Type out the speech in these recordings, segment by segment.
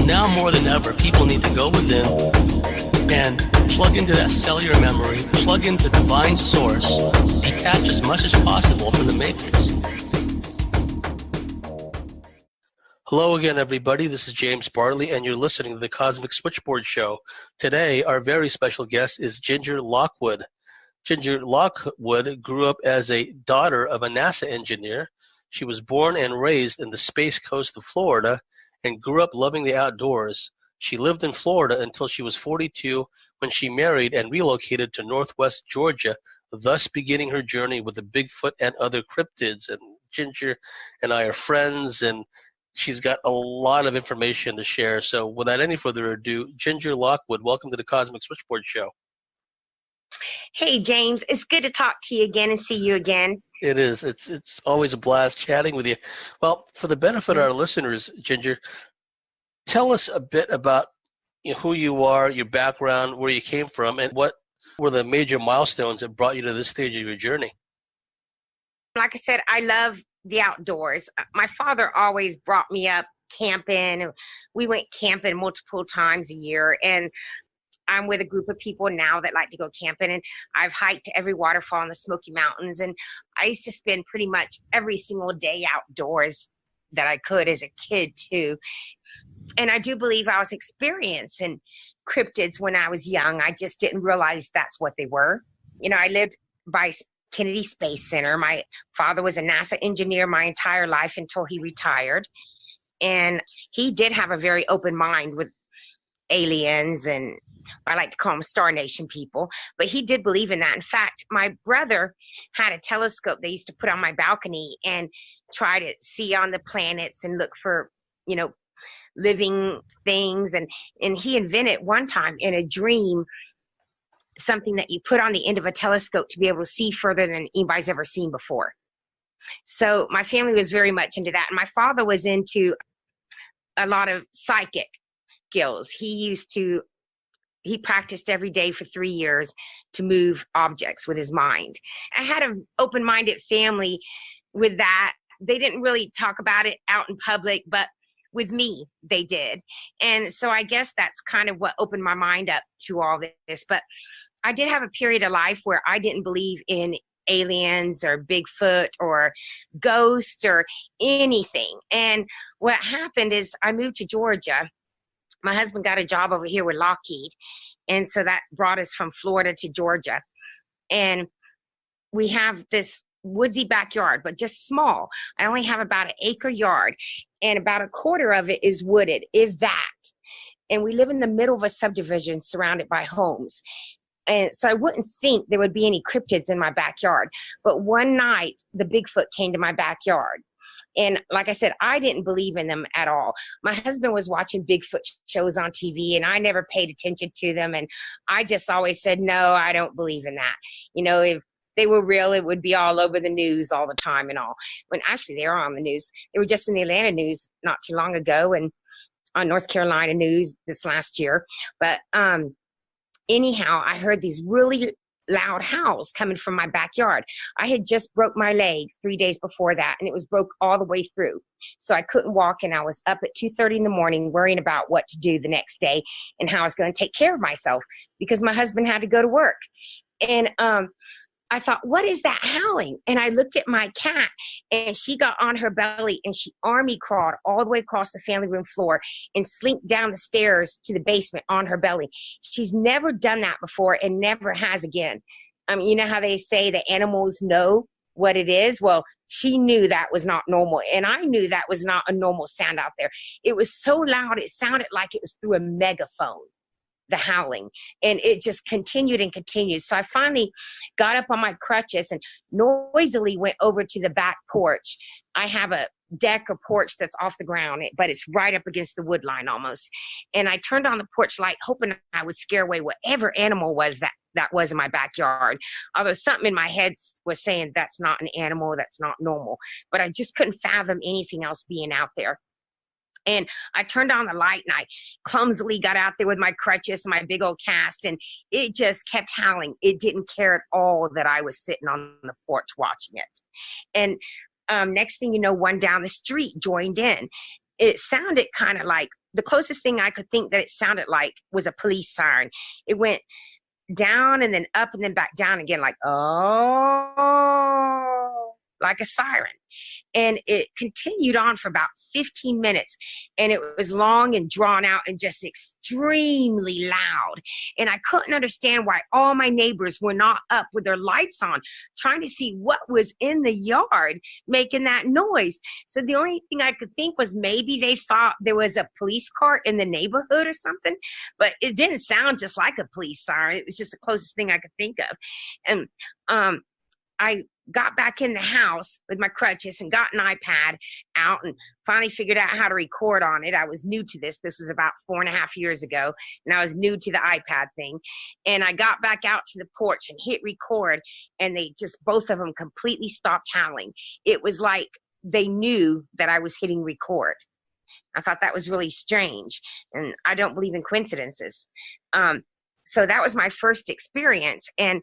Now more than ever, people need to go within and plug into that cellular memory, plug into divine source, detach as much as possible from the matrix. Hello again, everybody. This is James Bartley, and you're listening to the Cosmic Switchboard Show. Today, our very special guest is Ginger Lockwood. Ginger Lockwood grew up as a daughter of a NASA engineer. She was born and raised in the Space Coast of Florida and grew up loving the outdoors. She lived in Florida until she was 42 when she married and relocated to Northwest Georgia, thus beginning her journey with the Bigfoot and other cryptids. And Ginger and I are friends, and she's got a lot of information to share. So without any further ado, Ginger Lockwood, welcome to the Cosmic Switchboard Show. Hey, James. It's good to talk to you again and see you again. It is. It's always a blast chatting with you. Well, for the benefit of our listeners, Ginger, tell us a bit about who you are, your background, where you came from, and what were the major milestones that brought you to this stage of your journey. Like I said, I love the outdoors. My father always brought me up camping. We went camping multiple times a year, and I'm with a group of people now that like to go camping, and I've hiked to every waterfall in the Smoky Mountains, and I used to spend pretty much every single day outdoors that I could as a kid too. And I do believe I was experiencing cryptids when I was young. I just didn't realize that's what they were. I lived by Kennedy Space Center. My father was a NASA engineer my entire life until he retired. And he did have a very open mind with aliens, and I like to call them Star Nation people, but he did believe in that. In fact, my brother had a telescope they used to put on my balcony and try to see on the planets and look for, living things. And he invented one time in a dream something that you put on the end of a telescope to be able to see further than anybody's ever seen before. So my family was very much into that. And my father was into a lot of psychic skills. He practiced every day for 3 years to move objects with his mind. I had an open-minded family with that. They didn't really talk about it out in public, but with me, they did. And so I guess that's kind of what opened my mind up to all this. But I did have a period of life where I didn't believe in aliens or Bigfoot or ghosts or anything. And what happened is I moved to Georgia. My husband got a job over here with Lockheed, and so that brought us from Florida to Georgia. And we have this woodsy backyard, but just small. I only have about an acre yard, and about a quarter of it is wooded, if that. And we live in the middle of a subdivision surrounded by homes. And so I wouldn't think there would be any cryptids in my backyard. But one night, the Bigfoot came to my backyard. And like I said, I didn't believe in them at all. My husband was watching Bigfoot shows on TV, and I never paid attention to them. And I just always said, no, I don't believe in that. If they were real, it would be all over the news all the time and all. When actually they are on the news. They were just in the Atlanta news not too long ago, and on North Carolina news this last year. But anyhow, I heard these really loud howls coming from my backyard. I had just broke my leg 3 days before that, and it was broke all the way through. So I couldn't walk, and I was up at 2:30 in the morning worrying about what to do the next day and how I was going to take care of myself because my husband had to go to work. And I thought, what is that howling? And I looked at my cat, and she got on her belly, and she army crawled all the way across the family room floor and slinked down the stairs to the basement on her belly. She's never done that before and never has again. You know how they say the animals know what it is? Well, she knew that was not normal, and I knew that was not a normal sound out there. It was so loud, it sounded like it was through a megaphone, the howling, and it just continued and continued. So I finally got up on my crutches and noisily went over to the back porch. I have a deck or porch that's off the ground, but it's right up against the wood line almost. And I turned on the porch light, hoping I would scare away whatever animal was that was in my backyard. Although something in my head was saying that's not an animal, that's not normal. But I just couldn't fathom anything else being out there. And I turned on the light, and I clumsily got out there with my crutches and my big old cast, and it just kept howling. It didn't care at all that I was sitting on the porch watching it. And next thing you know, one down the street joined in. It sounded kind of like, the closest thing I could think that it sounded like was a police siren. It went down and then up and then back down again, like, oh, like a siren. And it continued on for about 15 minutes. And it was long and drawn out and just extremely loud. And I couldn't understand why all my neighbors were not up with their lights on, trying to see what was in the yard making that noise. So the only thing I could think was maybe they thought there was a police car in the neighborhood or something. But it didn't sound just like a police siren. It was just the closest thing I could think of. And I got back in the house with my crutches and got an iPad out and finally figured out how to record on it. I was new to this. This was about 4.5 years ago, and I was new to the iPad thing. And I got back out to the porch and hit record, and they just, both of them completely stopped howling. It was like they knew that I was hitting record. I thought that was really strange, and I don't believe in coincidences. So that was my first experience, and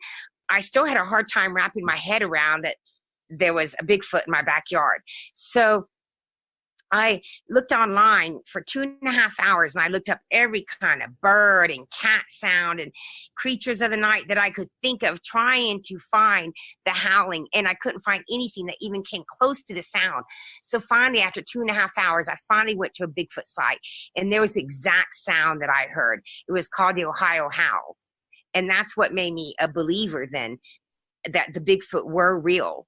I still had a hard time wrapping my head around that there was a Bigfoot in my backyard. So I looked online for 2.5 hours, and I looked up every kind of bird and cat sound and creatures of the night that I could think of, trying to find the howling. And I couldn't find anything that even came close to the sound. So finally, after 2.5 hours, I finally went to a Bigfoot site, and there was the exact sound that I heard. It was called the Ohio Howl. And that's what made me a believer then, that the Bigfoot were real.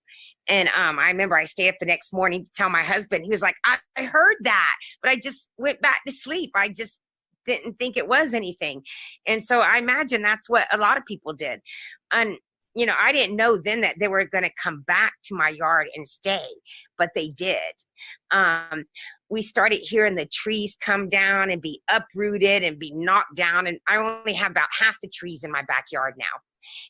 And I remember I stayed up the next morning to tell my husband. He was like, I heard that, but I just went back to sleep. I just didn't think it was anything. And so I imagine that's what a lot of people did. And, you know, I didn't know then that they were going to come back to my yard and stay, but they did. We started hearing the trees come down and be uprooted and be knocked down. And I only have about half the trees in my backyard now.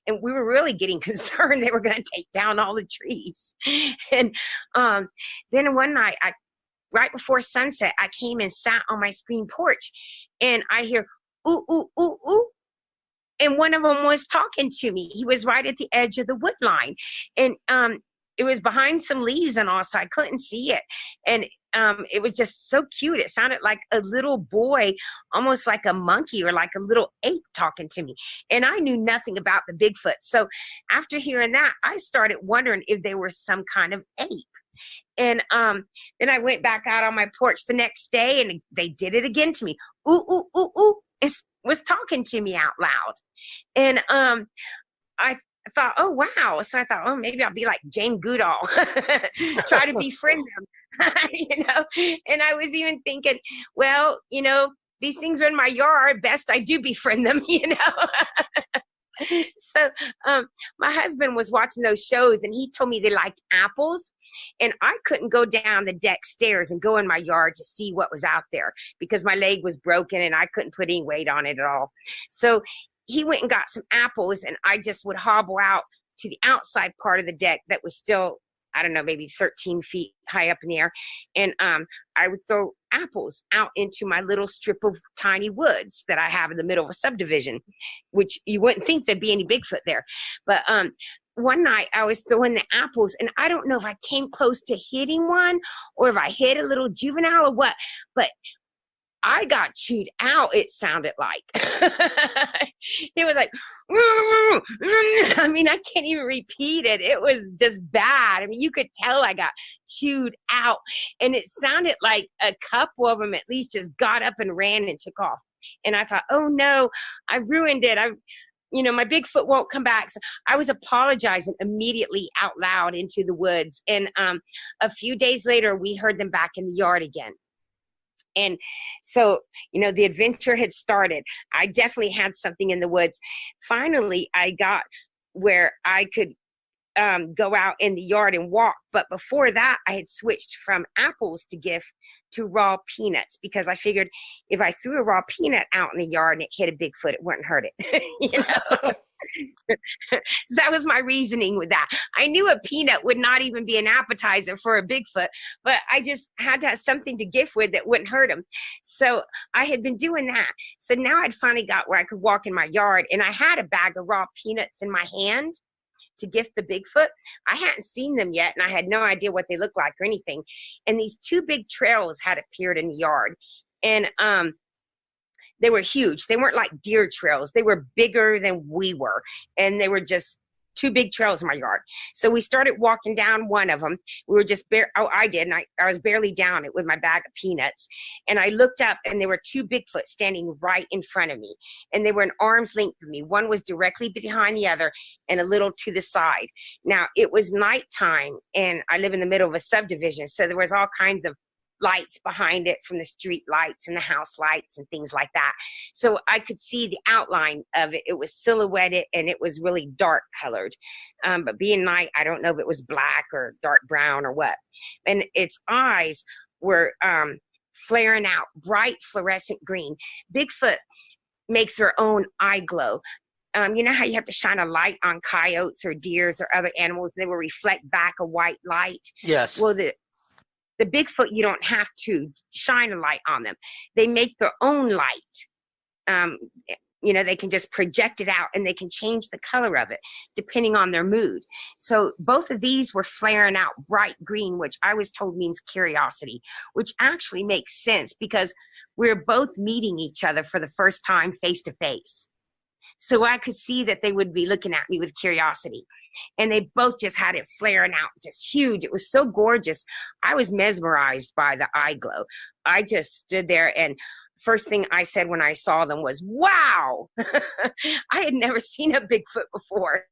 And we were really getting concerned they were going to take down all the trees. And then one night, right before sunset, I came and sat on my screen porch, and I hear, ooh, ooh, ooh, ooh. And one of them was talking to me. He was right at the edge of the wood line. And it was behind some leaves and all, so I couldn't see it. And it was just so cute. It sounded like a little boy, almost like a monkey or like a little ape talking to me. And I knew nothing about the Bigfoot. So after hearing that, I started wondering if they were some kind of ape. And then I went back out on my porch the next day, and they did it again to me. Ooh, ooh, ooh, ooh. It was talking to me out loud. And I thought, oh, wow. So I thought, oh, maybe I'll be like Jane Goodall, try to befriend them. You know, and I was even thinking, well, you know, these things are in my yard. Best I do befriend them, you know. So my husband was watching those shows, and he told me they liked apples. And I couldn't go down the deck stairs and go in my yard to see what was out there because my leg was broken and I couldn't put any weight on it at all. So he went and got some apples, and I just would hobble out to the outside part of the deck that was still, I don't know, maybe 13 feet high up in the air. And I would throw apples out into my little strip of tiny woods that I have in the middle of a subdivision, which you wouldn't think there'd be any Bigfoot there. But one night I was throwing the apples, and I don't know if I came close to hitting one or if I hit a little juvenile or what, but I got chewed out, it sounded like. It was like, I mean, I can't even repeat it. It was just bad. I mean, you could tell I got chewed out. And it sounded like a couple of them at least just got up and ran and took off. And I thought, oh no, I ruined it. You know, my Bigfoot won't come back. So I was apologizing immediately out loud into the woods. And a few days later, we heard them back in the yard again. And so, you know, the adventure had started. I definitely had something in the woods. Finally, I got where I could go out in the yard and walk. But before that, I had switched from apples to gift to raw peanuts because I figured if I threw a raw peanut out in the yard and it hit a Bigfoot, it wouldn't hurt it. You know? So that was my reasoning with that. I knew a peanut would not even be an appetizer for a Bigfoot, but I just had to have something to gift with that wouldn't hurt him. So I had been doing that. So now I'd finally got where I could walk in my yard, and I had a bag of raw peanuts in my hand. to gift the Bigfoot. I hadn't seen them yet, and I had no idea what they looked like or anything. And these two big trails had appeared in the yard. And they were huge. They weren't like deer trails. They were bigger than we were. And they were just two big trails in my yard. So we started walking down one of them. We were just I was barely down it with my bag of peanuts. And I looked up, and there were two Bigfoot standing right in front of me. And they were an arm's length of me. One was directly behind the other and a little to the side. Now, it was nighttime, and I live in the middle of a subdivision. So there was all kinds of lights behind it from the street lights and the house lights and things like that. So I could see the outline of it. It was silhouetted, and it was really dark colored. But being night, I don't know if it was black or dark brown or what. And its eyes were flaring out, bright fluorescent green. Bigfoot makes their own eye glow. You know how you have to shine a light on coyotes or deers or other animals, and they will reflect back a white light? Yes. Well, the Bigfoot, you don't have to shine a light on them. They make their own light. They can just project it out, and they can change the color of it depending on their mood. So both of these were flaring out bright green, which I was told means curiosity, which actually makes sense because we're both meeting each other for the first time face to face. So I could see that they would be looking at me with curiosity. And they both just had it flaring out, just huge. It was so gorgeous. I was mesmerized by the eye glow. I just stood there, and first thing I said when I saw them was, wow. I had never seen a Bigfoot before.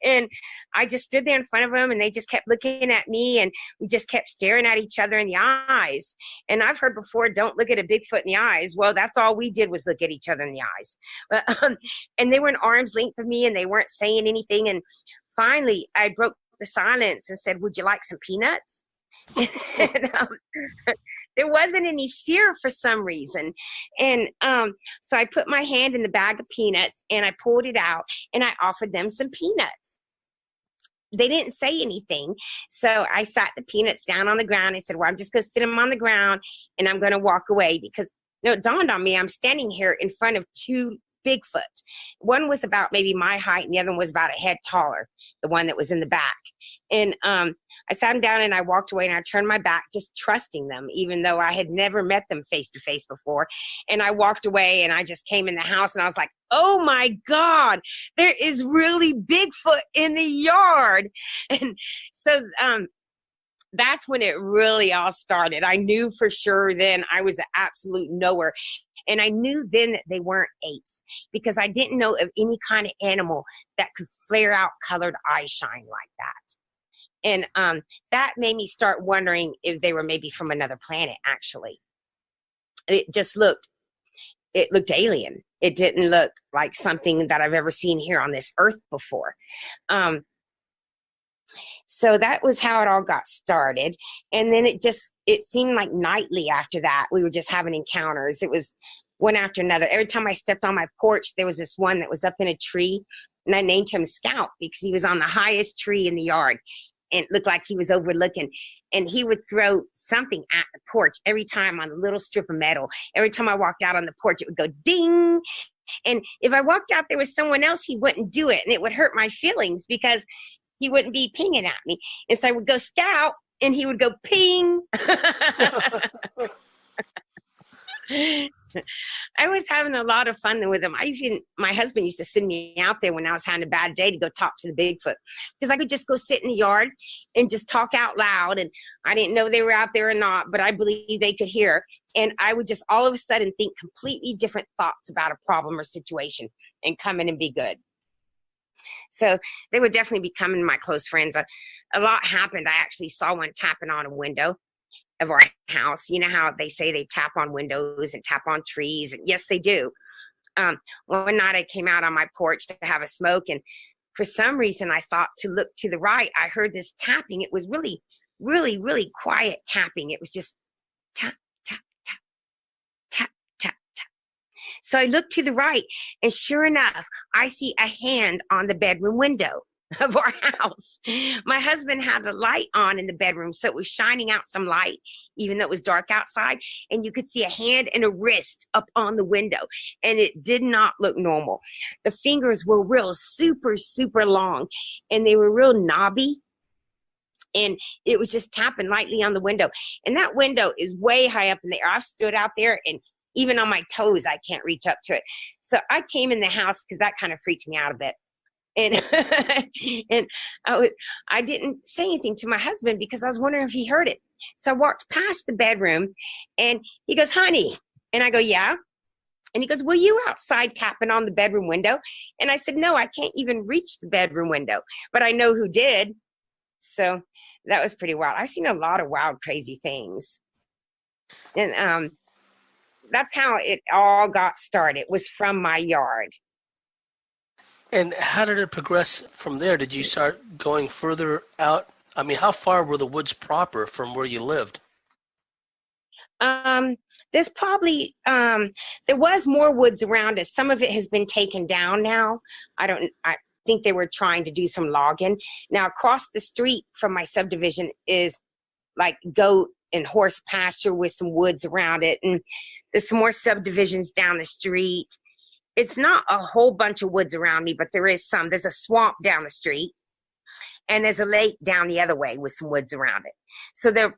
And I just stood there in front of them, and they just kept looking at me, and we just kept staring at each other in the eyes. And I've heard before, don't look at a Bigfoot in the eyes. Well, that's all we did was look at each other in the eyes. But, and they were an arm's length of me, and they weren't saying anything. And finally, I broke the silence and said, would you like some peanuts? And, there wasn't any fear for some reason. And so I put my hand in the bag of peanuts, and I pulled it out, and I offered them some peanuts. They didn't say anything. So I sat the peanuts down on the ground and said, well, I'm just going to sit them on the ground, and I'm going to walk away because it dawned on me I'm standing here in front of two Bigfoot. One was about maybe my height, and the other one was about a head taller, the one that was in the back. And I sat them down, and I walked away, and I turned my back, just trusting them, even though I had never met them face to face before. And I walked away, and I just came in the house, and I was like, oh my God, there is really Bigfoot in the yard. And so that's when it really all started. I knew for sure then I was an absolute knower. And I knew then that they weren't apes because I didn't know of any kind of animal that could flare out colored eye shine like that. And that made me start wondering if they were maybe from another planet, actually. It looked alien. It didn't look like something that I've ever seen here on this earth before. So that was how it all got started. And then it seemed like nightly after that, we were just having encounters. It was one after another. Every time I stepped on my porch, there was this one that was up in a tree, and I named him Scout because he was on the highest tree in the yard, and it looked like he was overlooking. And he would throw something at the porch every time on a little strip of metal. Every time I walked out on the porch, it would go ding. And if I walked out there with someone else, he wouldn't do it, and it would hurt my feelings because he wouldn't be pinging at me. And so I would go Scout, and he would go ping. I was having a lot of fun with him. My husband used to send me out there when I was having a bad day to go talk to the Bigfoot because I could just go sit in the yard and just talk out loud. And I didn't know they were out there or not, but I believe they could hear. And I would just all of a sudden think completely different thoughts about a problem or situation and come in and be good. So they would definitely becoming my close friends. A lot happened. I actually saw one tapping on a window of our house. You know how they say they tap on windows and tap on trees? And yes, they do. One night I came out on my porch to have a smoke, and for some reason I thought to look to the right. I heard this tapping. It was really, really, really quiet tapping. It was just tap, tap, tap, tap, tap, tap. So I looked to the right, and sure enough, I see a hand on the bedroom window. of our house. My husband had the light on in the bedroom, so it was shining out some light, even though it was dark outside. And you could see a hand and a wrist up on the window, and it did not look normal. The fingers were real super, super long, and they were real knobby. And it was just tapping lightly on the window. And that window is way high up in the air. I've stood out there, and even on my toes, I can't reach up to it. So I came in the house because that kind of freaked me out a bit. And and I didn't say anything to my husband because I was wondering if he heard it. So I walked past the bedroom, and he goes, "Honey," and I go, "Yeah." And he goes, "Were you outside tapping on the bedroom window?" And I said, "No, I can't even reach the bedroom window, but I know who did." So that was pretty wild. I've seen a lot of wild, crazy things. And that's how it all got started, was from my yard. And how did it progress from there? Did you start going further out? I mean, how far were the woods proper from where you lived? There's probably there was more woods around us. Some of it has been taken down now. I think they were trying to do some logging. Now across the street from my subdivision is like goat and horse pasture with some woods around it, and there's some more subdivisions down the street. It's not a whole bunch of woods around me, but there is some. There's a swamp down the street, and there's a lake down the other way with some woods around it. So they're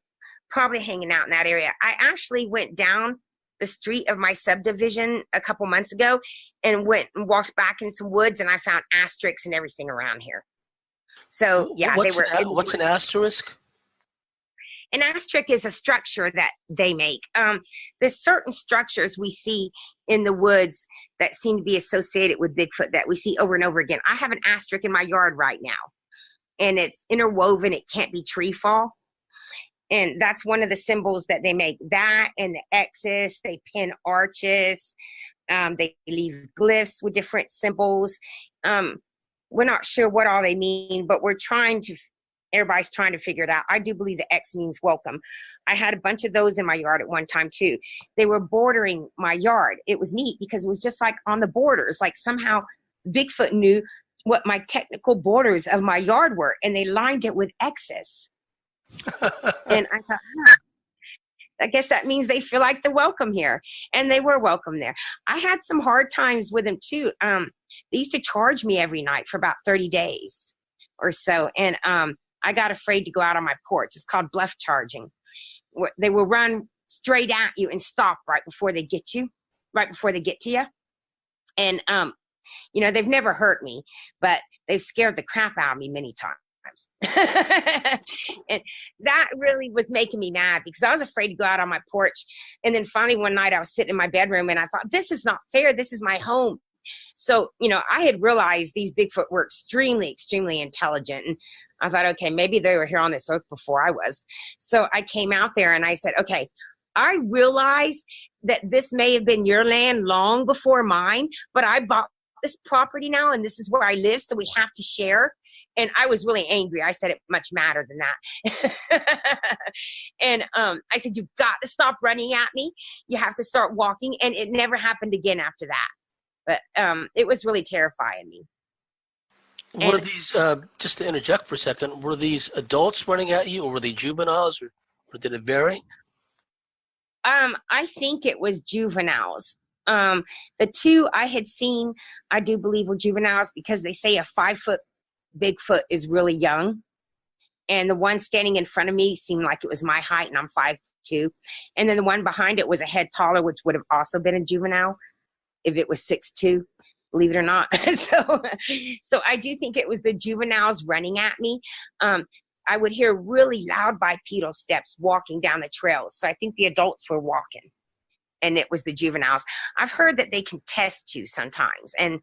probably hanging out in that area. I actually went down the street of my subdivision a couple months ago and went and walked back in some woods, and I found asterisks and everything around here. So yeah, What's an asterisk? An asterisk is a structure that they make. There's certain structures we see in the woods that seem to be associated with Bigfoot that we see over and over again. I have an asterisk in my yard right now, and it's interwoven. It can't be tree fall. And that's one of the symbols that they make. That and the X's, they pin arches. They leave glyphs with different symbols. We're not sure what all they mean, but everybody's trying to figure it out. I do believe the X means welcome. I had a bunch of those in my yard at one time too. They were bordering my yard. It was neat because it was just like on the borders. Like somehow Bigfoot knew what my technical borders of my yard were, and they lined it with X's. And I thought, I guess that means they feel like they're welcome here. And they were welcome there. I had some hard times with them too. They used to charge me every night for about 30 days or so. And I got afraid to go out on my porch. It's called bluff charging. They will run straight at you and stop right before they get to you. And, they've never hurt me, but they've scared the crap out of me many times. And that really was making me mad because I was afraid to go out on my porch. And then finally one night I was sitting in my bedroom and I thought, this is not fair. This is my home. So, I had realized these Bigfoot were extremely, extremely intelligent. And I thought, okay, maybe they were here on this earth before I was. So I came out there and I said, okay, I realize that this may have been your land long before mine, but I bought this property now and this is where I live. So we have to share. And I was really angry. I said it much madder than that. And I said, you've got to stop running at me. You have to start walking. And it never happened again after that. But it was really terrifying me. Were these, just to interject for a second, were these adults running at you or were they juveniles or did it vary? I think it was juveniles. The two I had seen, I do believe were juveniles because they say a 5-foot Bigfoot is really young. And the one standing in front of me seemed like it was my height and I'm 5'2". And then the one behind it was a head taller, which would have also been a juvenile if it was 6'2", believe it or not. So I do think it was the juveniles running at me. I would hear really loud bipedal steps walking down the trails. So I think the adults were walking and it was the juveniles. I've heard that they can test you sometimes. And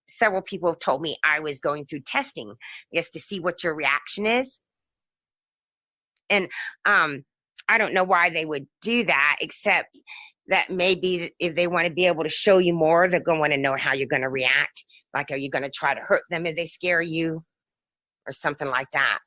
several people have told me I was going through testing, I guess, to see what your reaction is. And I don't know why they would do that, except that maybe if they want to be able to show you more, they're going to want to know how you're going to react. Like, are you going to try to hurt them if they scare you or something like that?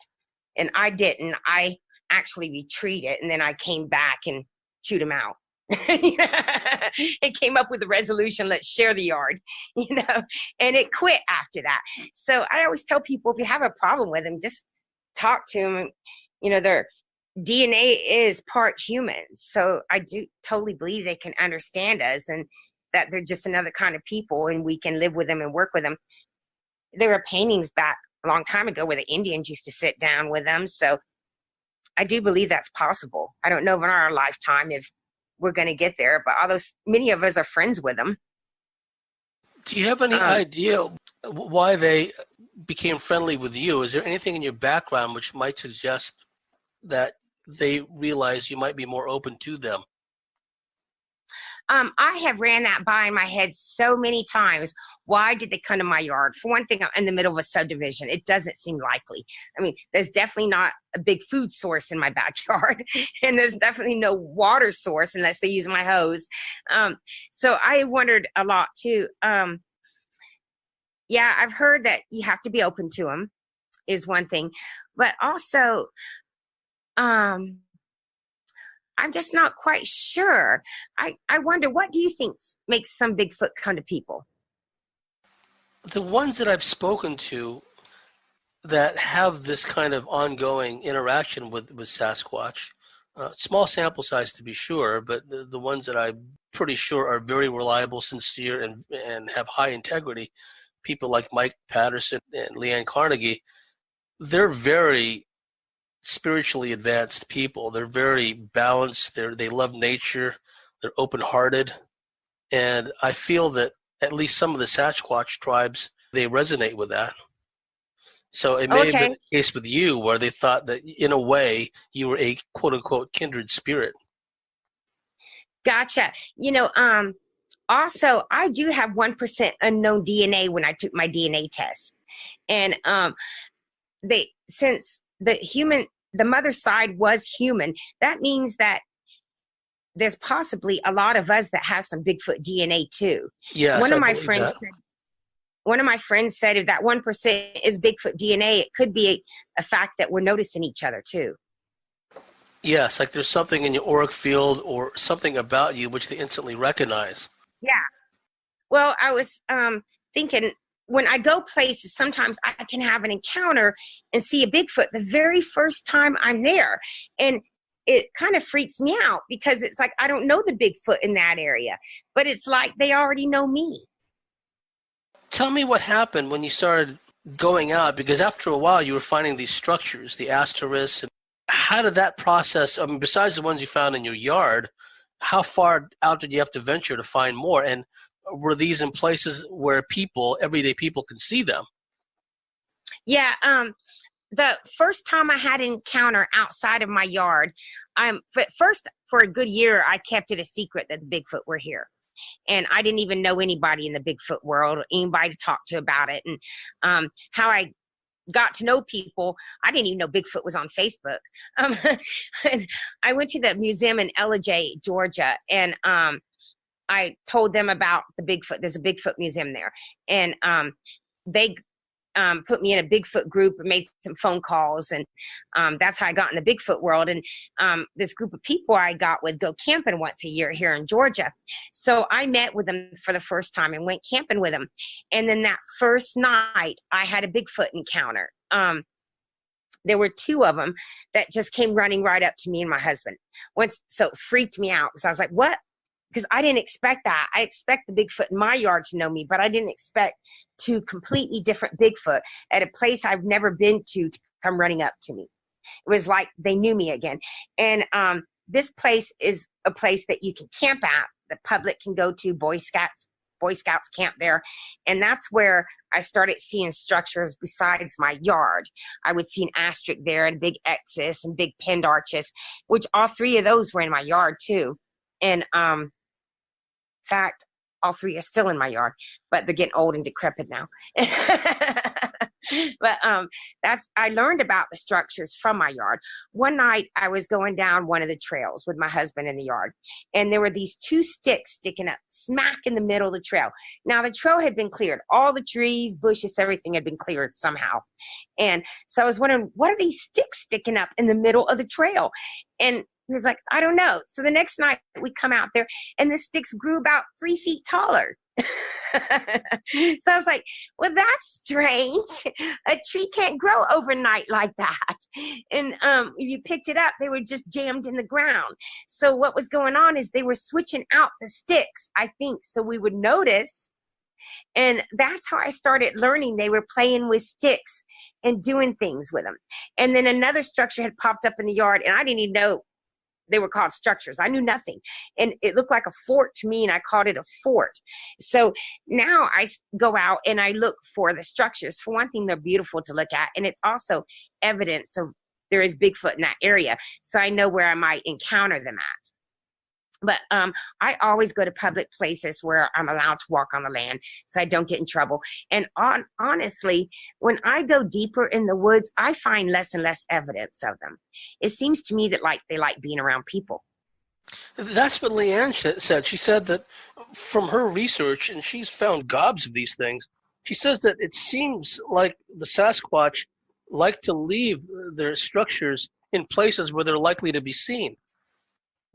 And I didn't. I actually retreated, and then I came back and chewed them out. It came up with the resolution, let's share the yard, and it quit after that. So I always tell people, if you have a problem with them, just talk to them. Their DNA is part human. So I do totally believe they can understand us, and that they're just another kind of people, and we can live with them and work with them. There were paintings back a long time ago where the Indians used to sit down with them. So I do believe that's possible. I don't know if in our lifetime if we're going to get there, but many of us are friends with them. Do you have any idea why they became friendly with you? Is there anything in your background which might suggest that they realize you might be more open to them? I have ran that by in my head so many times. Why did they come to my yard? For one thing, I'm in the middle of a subdivision. It doesn't seem likely. I mean, there's definitely not a big food source in my backyard, and there's definitely no water source unless they use my hose. So I wondered a lot too. Yeah, I've heard that you have to be open to them is one thing, but also, I'm just not quite sure. I wonder, what do you think makes some Bigfoot come to people? The ones that I've spoken to that have this kind of ongoing interaction with Sasquatch, small sample size to be sure, but the ones that I'm pretty sure are very reliable, sincere, and have high integrity, people like Mike Patterson and Leanne Carnegie, they're very spiritually advanced people. They're very balanced. They love nature. They're open-hearted. And I feel that at least some of the Sasquatch tribes, they resonate with that. So it may have been a case with you where they thought that in a way you were a quote-unquote kindred spirit. Gotcha. Also, I do have 1% unknown DNA when I took my DNA test. And since the mother side was human, that means that there's possibly a lot of us that have some Bigfoot DNA too. Yes, one of my friends said if that 1% is Bigfoot DNA, it could be a fact that we're noticing each other too. Yes, like there's something in your auric field or something about you which they instantly recognize. Yeah. Well, I was thinking, when I go places, sometimes I can have an encounter and see a Bigfoot the very first time I'm there. And it kind of freaks me out because it's like, I don't know the Bigfoot in that area, but it's like they already know me. Tell me what happened when you started going out, because after a while you were finding these structures, the asterisks. And how did that process, I mean, besides the ones you found in your yard, how far out did you have to venture to find more? And were these in places where everyday people can see them? Yeah. The first time I had an encounter outside of my yard, first for a good year, I kept it a secret that the Bigfoot were here. And I didn't even know anybody in the Bigfoot world, or anybody to talk to about it. And how I got to know people, I didn't even know Bigfoot was on Facebook. And I went to the museum in Ellijay, Georgia, and I told them about the Bigfoot. There's a Bigfoot museum there. And they put me in a Bigfoot group and made some phone calls. And that's how I got in the Bigfoot world. And this group of people I got with go camping once a year here in Georgia. So I met with them for the first time and went camping with them. And then that first night I had a Bigfoot encounter. There were two of them that just came running right up to me and my husband. So it freaked me out because I was like, what? Because I didn't expect that. I expect the Bigfoot in my yard to know me, but I didn't expect two completely different Bigfoot at a place I've never been to come running up to me. It was like they knew me again. And this place is a place that you can camp at. The public can go to. Boy Scouts camp there. And that's where I started seeing structures besides my yard. I would see an asterisk there and big X's and big pinned arches, which all three of those were in my yard too. And in fact, all three are still in my yard, but they're getting old and decrepit now. But I learned about the structures from my yard. One night I was going down one of the trails with my husband in the yard, and there were these two sticks sticking up smack in the middle of the trail. Now the trail had been cleared. All the trees, bushes, everything had been cleared somehow. And so I was wondering, what are these sticks sticking up in the middle of the trail? And He was like, I don't know. So the next night we come out there and the sticks grew about 3 feet taller. So I was like, well, that's strange. A tree can't grow overnight like that. And if you picked it up, they were just jammed in the ground. So what was going on is they were switching out the sticks, I think, so we would notice. And that's how I started learning. They were playing with sticks and doing things with them. And then another structure had popped up in the yard, and I didn't even know they were called structures. I knew nothing. And it looked like a fort to me, and I called it a fort. So now I go out and I look for the structures. For one thing, they're beautiful to look at, and it's also evidence of there is Bigfoot in that area. So I know where I might encounter them at. But I always go to public places where I'm allowed to walk on the land so I don't get in trouble. And honestly, when I go deeper in the woods, I find less and less evidence of them. It seems to me that they like being around people. That's what Leanne said. She said that from her research, and she's found gobs of these things, she says that it seems like the Sasquatch like to leave their structures in places where they're likely to be seen.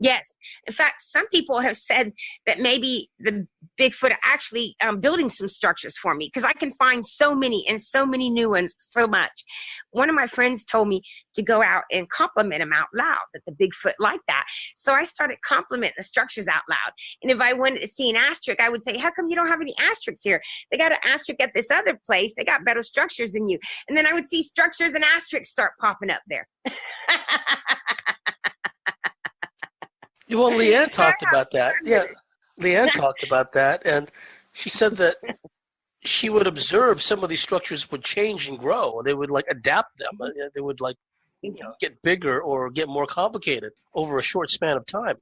Yes. In fact, some people have said that maybe the Bigfoot are actually building some structures for me, because I can find so many and so many new ones so much. One of my friends told me to go out and compliment them out loud, that the Bigfoot liked that. So I started complimenting the structures out loud. And if I wanted to see an asterisk, I would say, how come you don't have any asterisks here? They got an asterisk at this other place. They got better structures than you. And then I would see structures and asterisks start popping up there. Well, Leanne talked about that. Yeah, Leanne talked about that, and she said that she would observe some of these structures would change and grow. They would adapt them. They would get bigger or get more complicated over a short span of time.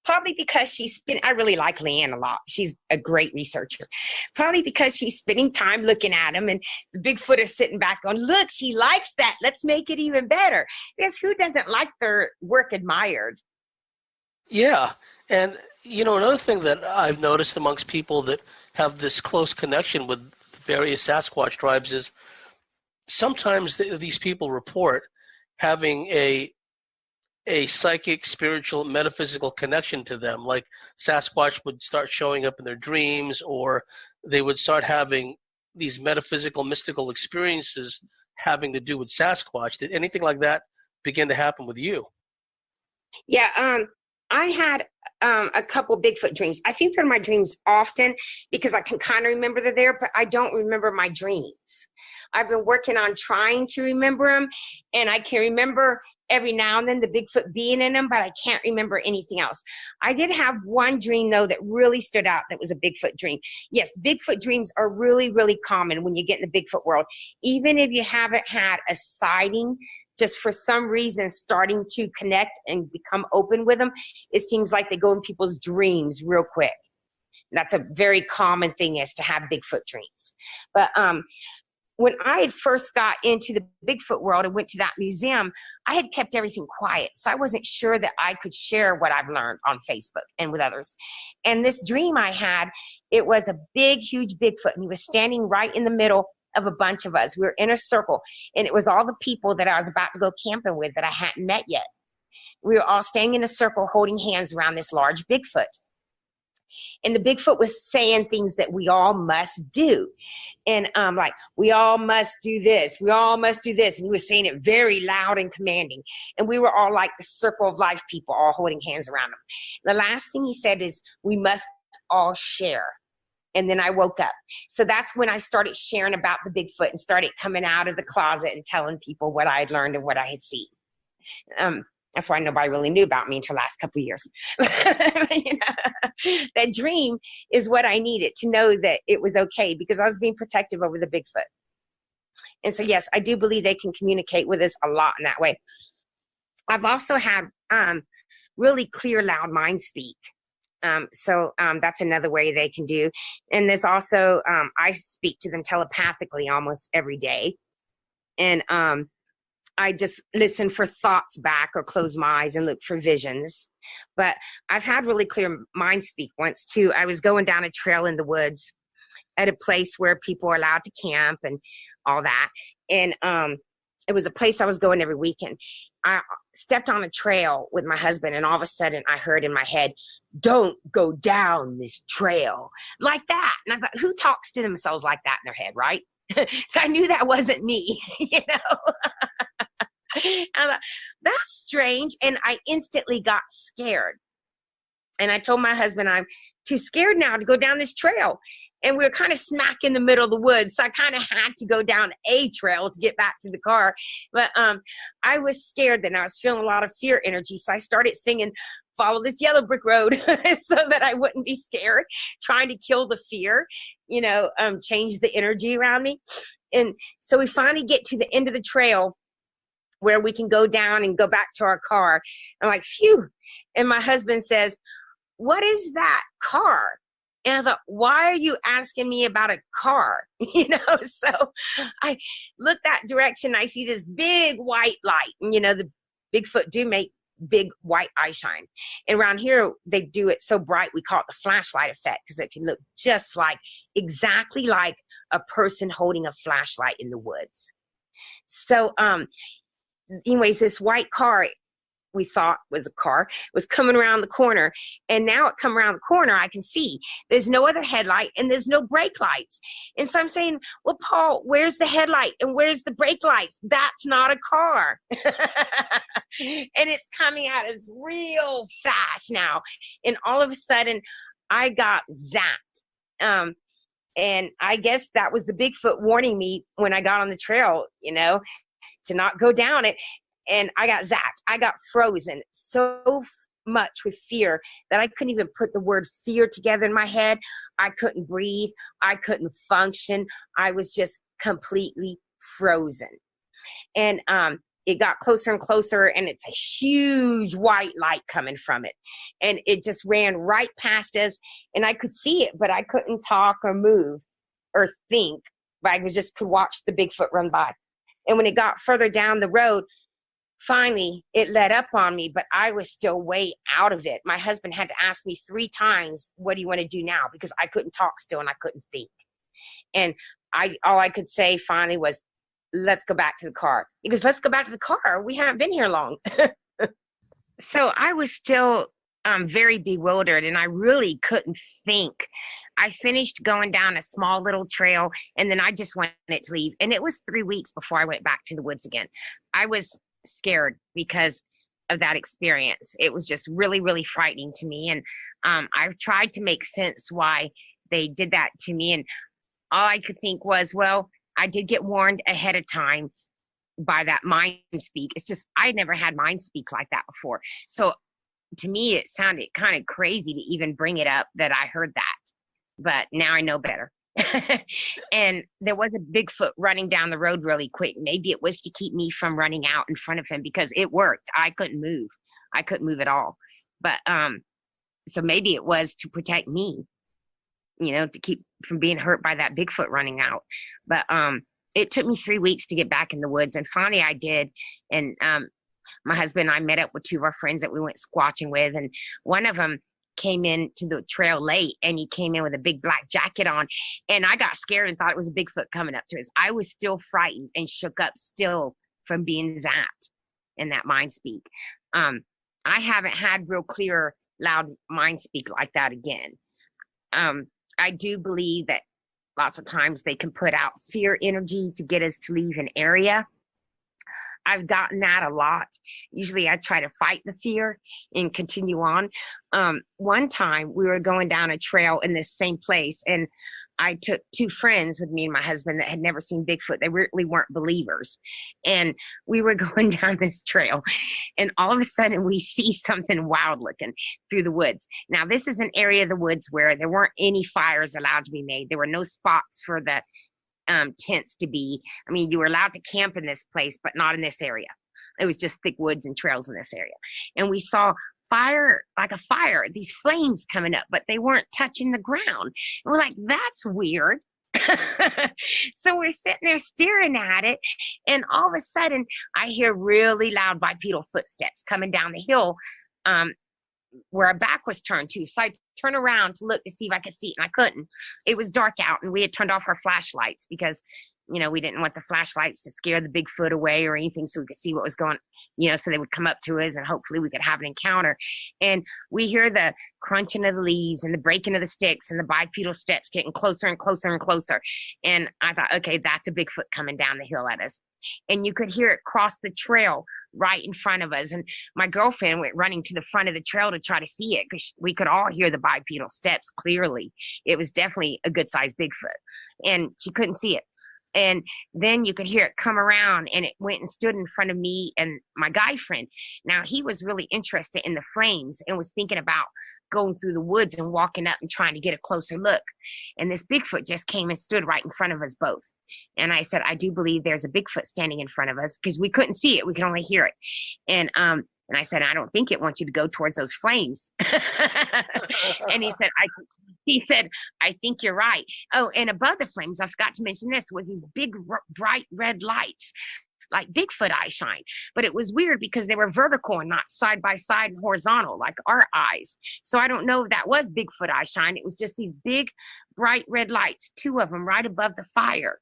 Probably because I really like Leanne a lot. She's a great researcher. Probably because she's spending time looking at them, and the Bigfoot is sitting back going, look, she likes that. Let's make it even better. Because who doesn't like their work admired? Yeah, and another thing that I've noticed amongst people that have this close connection with various Sasquatch tribes is sometimes these people report having a psychic, spiritual, metaphysical connection to them. Like Sasquatch would start showing up in their dreams, or they would start having these metaphysical, mystical experiences having to do with Sasquatch. Did anything like that begin to happen with you? Yeah, I had a couple Bigfoot dreams. I think they're my dreams often because I can kind of remember they're there, but I don't remember my dreams. I've been working on trying to remember them, and I can remember every now and then the Bigfoot being in them, but I can't remember anything else. I did have one dream, though, that really stood out that was a Bigfoot dream. Yes, Bigfoot dreams are really, really common when you get in the Bigfoot world. Even if you haven't had a sighting, just for some reason starting to connect and become open with them, it seems like they go in people's dreams real quick. That's a very common thing, is to have Bigfoot dreams. But when I had first got into the Bigfoot world and went to that museum, I had kept everything quiet. So I wasn't sure that I could share what I've learned on Facebook and with others. And this dream I had, it was a big, huge Bigfoot, and he was standing right in the middle of a bunch of us. We were in a circle, and it was all the people that I was about to go camping with that I hadn't met yet. We were all staying in a circle holding hands around this large Bigfoot. And the Bigfoot was saying things that we all must do. And like, we all must do this. We all must do this. And he was saying it very loud and commanding. And we were all like the circle of life people, all holding hands around him. The last thing he said is, we must all share. And then I woke up. So that's when I started sharing about the Bigfoot and started coming out of the closet and telling people what I had learned and what I had seen. That's why nobody really knew about me until the last couple of years. That dream is what I needed to know that it was okay, because I was being protective over the Bigfoot. And so, yes, I do believe they can communicate with us a lot in that way. I've also had really clear, loud mind speak. So that's another way they can do. And there's also, I speak to them telepathically almost every day. And I just listen for thoughts back or close my eyes and look for visions. But I've had really clear mind speak once too. I was going down a trail in the woods at a place where people are allowed to camp and all that. And it was a place I was going every weekend. stepped on a trail with my husband, and all of a sudden I heard in my head, "Don't go down this trail," like that. And I thought, who talks to themselves like that in their head, right? So I knew that wasn't me, you know. I thought, that's strange. And I instantly got scared. And I told my husband, I'm too scared now to go down this trail. And we were kind of smack in the middle of the woods. So I kind of had to go down a trail to get back to the car. But I was scared then. I was feeling a lot of fear energy. So I started singing, "Follow this yellow brick road," so that I wouldn't be scared, trying to kill the fear, change the energy around me. And so we finally get to the end of the trail where we can go down and go back to our car. I'm like, phew. And my husband says, "What is that car?" And I thought, why are you asking me about a car? So I look that direction. I see this big white light. And, the Bigfoot do make big white eye shine. And around here, they do it so bright, we call it the flashlight effect, because it can look just exactly like a person holding a flashlight in the woods. So anyways, this white car, we thought was a car, was coming around the corner. And now it come around the corner, I can see there's no other headlight and there's no brake lights. And so I'm saying, well, Paul, where's the headlight and where's the brake lights? That's not a car. And it's coming at us real fast now. And all of a sudden I got zapped. And I guess that was the Bigfoot warning me when I got on the trail, to not go down it. And I got zapped. I got frozen so much with fear that I couldn't even put the word fear together in my head. I couldn't breathe. I couldn't function. I was just completely frozen. And it got closer and closer, and it's a huge white light coming from it. And it just ran right past us, and I could see it, but I couldn't talk or move or think. But I just could watch the Bigfoot run by. And when it got further down the road, finally, it let up on me, but I was still way out of it. My husband had to ask me 3 times, "What do you want to do now?" Because I couldn't talk still and I couldn't think. And all I could say finally was, "Let's go back to the car." Because let's go back to the car. We haven't been here long. So I was still very bewildered, and I really couldn't think. I finished going down a small little trail, and then I just wanted to leave. And it was 3 weeks before I went back to the woods again. I was scared because of that experience. It was just really, really frightening to me. And I've tried to make sense why they did that to me. And all I could think was, well, I did get warned ahead of time by that mind speak. It's just, I never had mind speak like that before. So to me, it sounded kind of crazy to even bring it up that I heard that. But now I know better. And there was a Bigfoot running down the road really quick. Maybe it was to keep me from running out in front of him, because it worked. I couldn't move. I couldn't move at all. But so maybe it was to protect me, to keep from being hurt by that Bigfoot running out. But it took me 3 weeks to get back in the woods, and finally I did. And my husband and I met up with 2 of our friends that we went squatching with, and one of them came in to the trail late, and he came in with a big black jacket on, and I got scared and thought it was a Bigfoot coming up to us. I was still frightened and shook up still from being zapped in that mind speak. I haven't had real clear, loud mind speak like that again. I do believe that lots of times they can put out fear energy to get us to leave an area. I've gotten that a lot. Usually I try to fight the fear and continue on. One time we were going down a trail in this same place, and I took 2 friends with me and my husband that had never seen Bigfoot. They really weren't believers. And we were going down this trail, and all of a sudden we see something wild looking through the woods. Now, this is an area of the woods where there weren't any fires allowed to be made. There were no spots for the tents to be. I mean, you were allowed to camp in this place, but not in this area. It was just thick woods and trails in this area. And we saw fire, these flames coming up, but they weren't touching the ground. And we're like, that's weird. So we're sitting there staring at it, and all of a sudden I hear really loud bipedal footsteps coming down the hill where our back was turned to. So I turn around to look to see if I could see it, and I couldn't. It was dark out, and we had turned off our flashlights because, we didn't want the flashlights to scare the Bigfoot away or anything, so we could see what was going, so they would come up to us and hopefully we could have an encounter. And we hear the crunching of the leaves and the breaking of the sticks and the bipedal steps getting closer and closer and closer. And I thought, okay, that's a Bigfoot coming down the hill at us. And you could hear it cross the trail right in front of us. And my girlfriend went running to the front of the trail to try to see it because we could all hear the bipedal steps clearly. It was definitely a good sized Bigfoot, and she couldn't see it. And then you could hear it come around, and it went and stood in front of me and my guy friend. Now, he was really interested in the flames and was thinking about going through the woods and walking up and trying to get a closer look. And this Bigfoot just came and stood right in front of us both. And I said, I do believe there's a Bigfoot standing in front of us, because we couldn't see it. We could only hear it. And I said, I don't think it wants you to go towards those flames. And he said, I think you're right. Oh, and above the flames, I forgot to mention this, was these big, bright red lights, like Bigfoot eye shine. But it was weird because they were vertical and not side by side and horizontal like our eyes. So I don't know if that was Bigfoot eye shine. It was just these big, bright red lights, 2 of them right above the fire.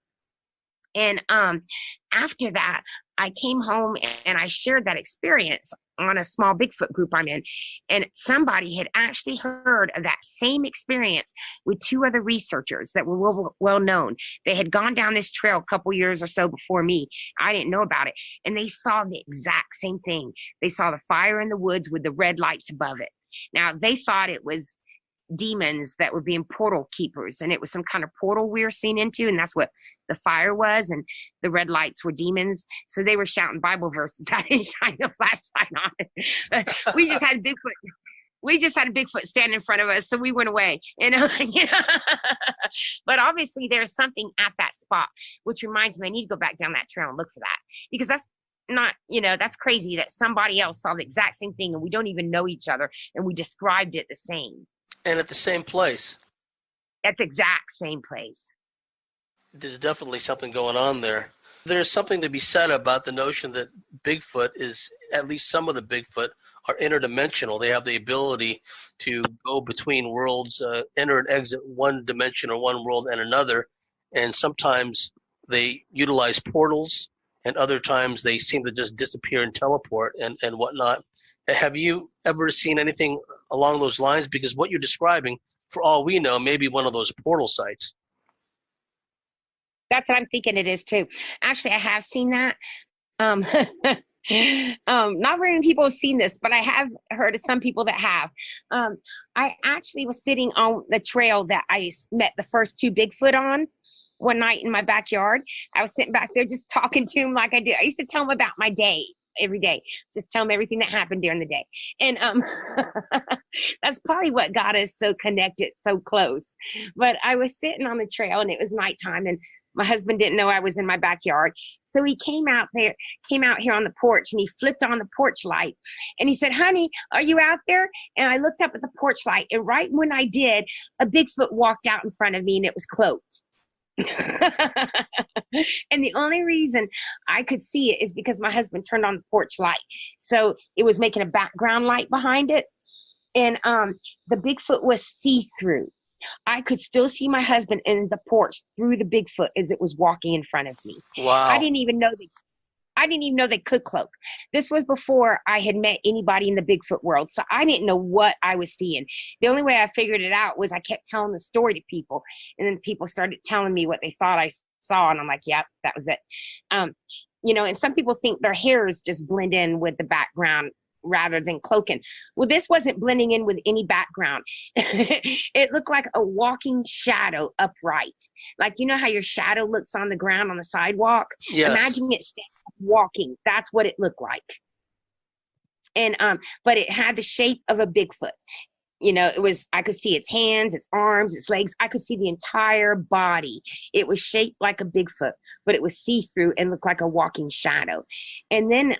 And after that, I came home and I shared that experience on a small Bigfoot group I'm in. And somebody had actually heard of that same experience with 2 other researchers that were well known. They had gone down this trail a couple years or so before me. I didn't know about it. And they saw the exact same thing. They saw the fire in the woods with the red lights above it. Now, they thought it was demons that were being portal keepers, and it was some kind of portal we were seen into, and that's what the fire was, and the red lights were demons. So they were shouting Bible verses. I didn't shine a flashlight on it. We just had a Bigfoot stand in front of us, so we went away. But obviously there's something at that spot, which reminds me I need to go back down that trail and look for that, because that's not, that's crazy that somebody else saw the exact same thing and we don't even know each other and we described it the same. And at the same place. At the exact same place. There's definitely something going on there. There's something to be said about the notion that Bigfoot is, at least some of the Bigfoot, are interdimensional. They have the ability to go between worlds, enter and exit one dimension or one world and another. And sometimes they utilize portals, and other times they seem to just disappear and teleport and whatnot. Have you ever seen anything along those lines? Because what you're describing, for all we know, may be one of those portal sites. That's what I'm thinking it is too. Actually, I have seen that. Not very many people have seen this, but I have heard of some people that have. I actually was sitting on the trail that I met the first 2 Bigfoot on one night in my backyard. I was sitting back there just talking to him like I do. I used to tell him about my day. Every day, just tell them everything that happened during the day. And that's probably what got us so connected, so close. But I was sitting on the trail and it was nighttime, and my husband didn't know I was in my backyard. So he came out here on the porch, and he flipped on the porch light and he said, honey, are you out there? And I looked up at the porch light, and right when I did, a Bigfoot walked out in front of me, and it was cloaked. And the only reason I could see it is because my husband turned on the porch light, so it was making a background light behind it. And the Bigfoot was see-through. I could still see my husband in the porch through the Bigfoot as it was walking in front of me. Wow. I didn't even know they could cloak. This was before I had met anybody in the Bigfoot world, so I didn't know what I was seeing. The only way I figured it out was I kept telling the story to people, and then people started telling me what they thought I saw, and I'm like, yep, that was it. And some people think their hairs just blend in with the background rather than cloaking. Well, this wasn't blending in with any background. It looked like a walking shadow upright. Like, how your shadow looks on the ground on the sidewalk? Yes. Imagine it standing up walking. That's what it looked like. And but it had the shape of a Bigfoot. I could see its hands, its arms, its legs. I could see the entire body. It was shaped like a Bigfoot, but it was see-through and looked like a walking shadow. And then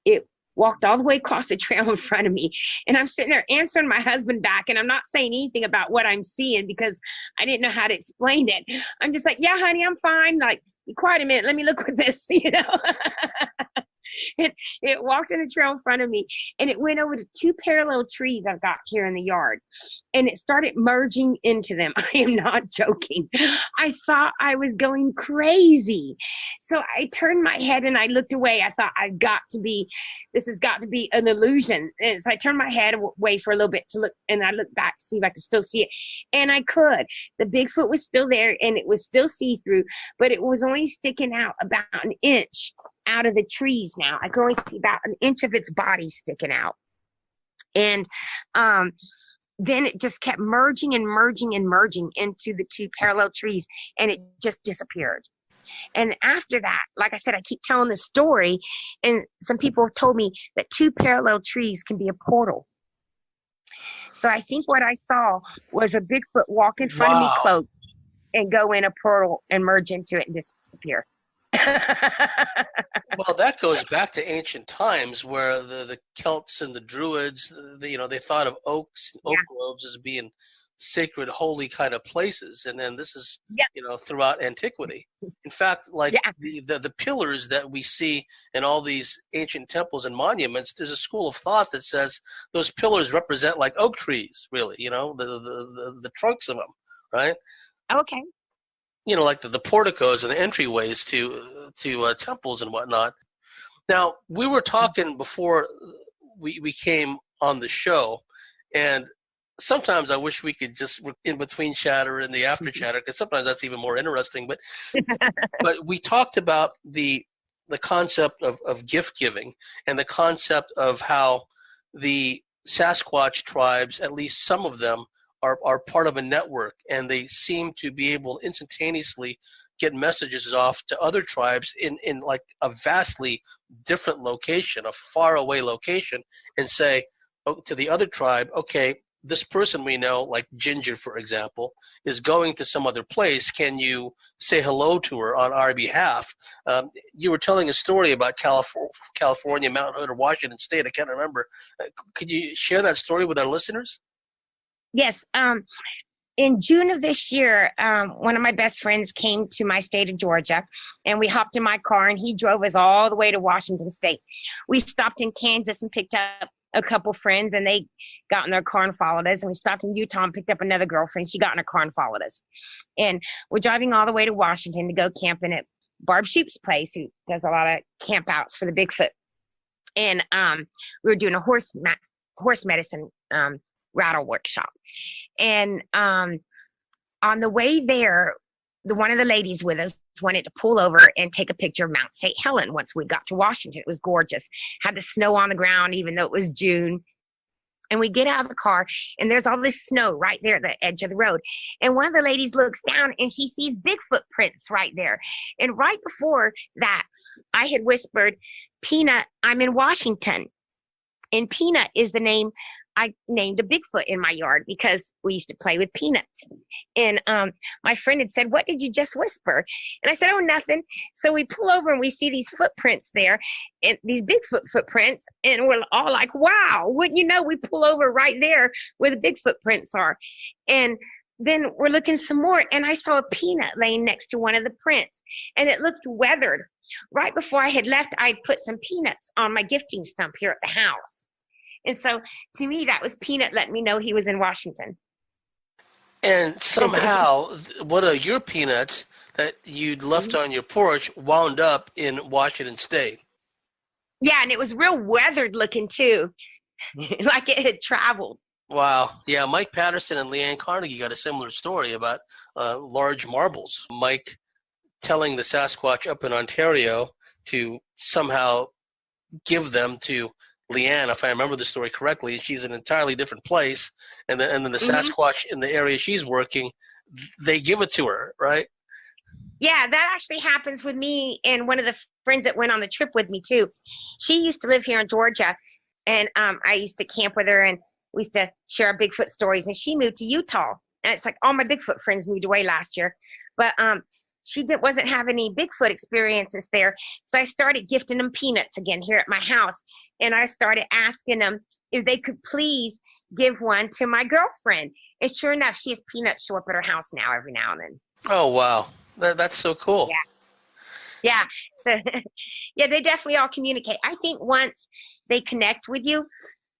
it walked all the way across the trail in front of me. And I'm sitting there answering my husband back, and I'm not saying anything about what I'm seeing because I didn't know how to explain it. I'm just like, yeah, honey, I'm fine. Like, be quiet a minute. Let me look at this, It walked in the trail in front of me, and it went over to two parallel trees I've got here in the yard, and it started merging into them. I am not joking. I thought I was going crazy. So I turned my head and I looked away. I thought, this has got to be an illusion. And so I turned my head away for a little bit to look, and I looked back to see if I could still see it. And I could. The Bigfoot was still there, and it was still see-through, but it was only sticking out about an inch out of the trees now. I could only see about an inch of its body sticking out. And then it just kept merging and merging and merging into the two parallel trees, and it just disappeared. And after that, like I said, I keep telling the story, and some people have told me that two parallel trees can be a portal. So I think what I saw was a Bigfoot walk in front of me cloaked and go in a portal and merge into it and disappear. Well, that goes back to ancient times where the Celts and the Druids, they thought of oak groves as being sacred, holy kind of places, and then this is throughout antiquity. In fact, the pillars that we see in all these ancient temples and monuments, there's a school of thought that says those pillars represent like oak trees, really. The trunks of them, right? Okay. Like the porticos and the entryways to temples and whatnot. Now, we were talking before we came on the show, and sometimes I wish we could just, in between chatter and the after chatter, because sometimes that's even more interesting. But but we talked about the concept of gift giving and the concept of how the Sasquatch tribes, at least some of them, are part of a network, and they seem to be able to instantaneously get messages off to other tribes in like a vastly different location, a far away location, and say to the other tribe, okay, this person we know, like Ginger, for example, is going to some other place. Can you say hello to her on our behalf? You were telling a story about California, Mount Hood, or Washington State. I can't remember. Could you share that story with our listeners? Yes. In June of this year, one of my best friends came to my state of Georgia, and we hopped in my car, and he drove us all the way to Washington State. We stopped in Kansas and picked up a couple friends, and they got in their car and followed us. And we stopped in Utah and picked up another girlfriend. She got in her car and followed us. And we're driving all the way to Washington to go camping at Barb Shoop's place, who does a lot of camp outs for the Bigfoot. And we were doing a horse medicine rattle workshop. And on the way there, one of the ladies with us wanted to pull over and take a picture of Mount St. Helens once we got to Washington. It was gorgeous. Had the snow on the ground, even though it was June. And we get out of the car, and there's all this snow right there at the edge of the road. And one of the ladies looks down, and she sees Bigfoot prints right there. And right before that, I had whispered, "Peanut, I'm in Washington." And Peanut is the name I named a Bigfoot in my yard because we used to play with peanuts. And my friend had said, "What did you just whisper?" And I said, "Oh, nothing." So we pull over and we see these footprints there, and these Bigfoot footprints, and we're all like, "Wow!" Wouldn't you know, we pull over right there where the Big footprints are. And then we're looking some more, and I saw a peanut laying next to one of the prints, and it looked weathered. Right before I had left, I'd put some peanuts on my gifting stump here at the house. And so, to me, that was Peanut letting me know he was in Washington. And somehow, one of your peanuts that you'd left on your porch wound up in Washington State. Yeah, and it was real weathered looking, too, like it had traveled. Wow. Yeah, Mike Patterson and Leanne Carnegie got a similar story about large marbles. Mike telling the Sasquatch up in Ontario to somehow give them to Leanne, if I remember the story correctly, and she's in an entirely different place, and then the Sasquatch in the area she's working, they give it to her, right? Yeah, that actually happens with me and one of the friends that went on the trip with me too. She used to live here in Georgia, and I used to camp with her, and we used to share our Bigfoot stories. And she moved to Utah, and it's like all my Bigfoot friends moved away last year, but she wasn't having any Bigfoot experiences there. So I started gifting them peanuts again here at my house. And I started asking them if they could please give one to my girlfriend. And sure enough, she has peanuts show up at her house now every now and then. Oh, wow. That's so cool. Yeah. So, yeah, they definitely all communicate. I think once they connect with you,